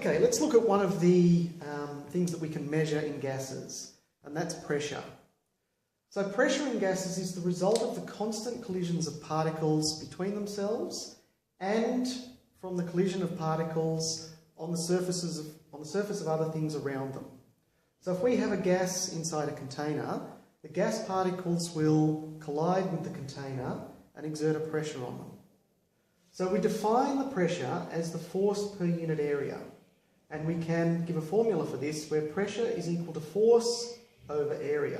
Okay, let's look at one of the things that we can measure in gases, and that's pressure. So pressure in gases is the result of the constant collisions of particles between themselves and from the collision of particles on the surface of other things around them. So if we have a gas inside a container, the gas particles will collide with the container and exert a pressure on them. So we define the pressure as the force per unit area, and we can give a formula for this where pressure is equal to force over area.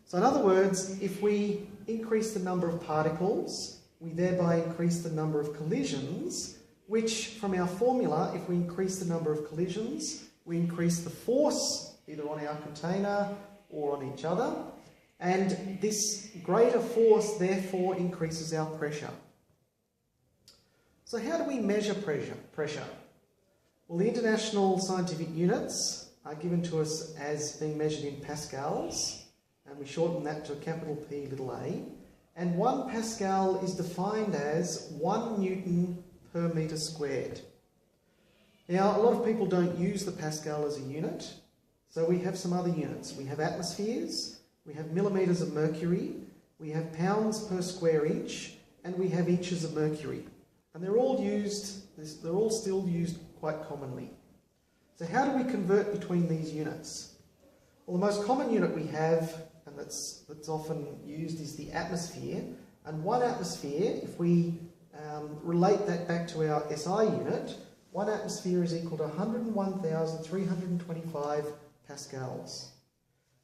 So in other words, if we increase the number of particles, we thereby increase the number of collisions, which from our formula, if we increase the number of collisions, we increase the force either on our container or on each other, and this greater force therefore increases our pressure. So how do we measure pressure? Well, the international scientific units are given to us as being measured in pascals, and we shorten that to a capital P little a, and 1 pascal is defined as 1 Newton per metre squared. Now, a lot of people don't use the pascal as a unit, so we have some other units. We have atmospheres, we have millimetres of mercury, we have pounds per square inch, and we have inches of mercury. And they're all still used quite commonly. So how do we convert between these units? Well, the most common unit we have, and that's often used, is the atmosphere. And 1 atmosphere, if we relate that back to our SI unit, 1 atmosphere is equal to 101,325 pascals.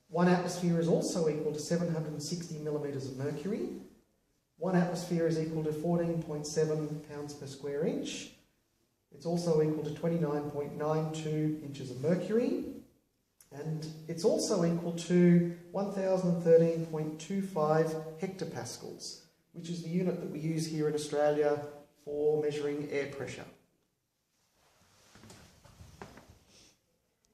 1 atmosphere is also equal to 760 millimetres of mercury. 1 atmosphere is equal to 14.7 pounds per square inch. It's also equal to 29.92 inches of mercury. And it's also equal to 1013.25 hectopascals, which is the unit that we use here in Australia for measuring air pressure.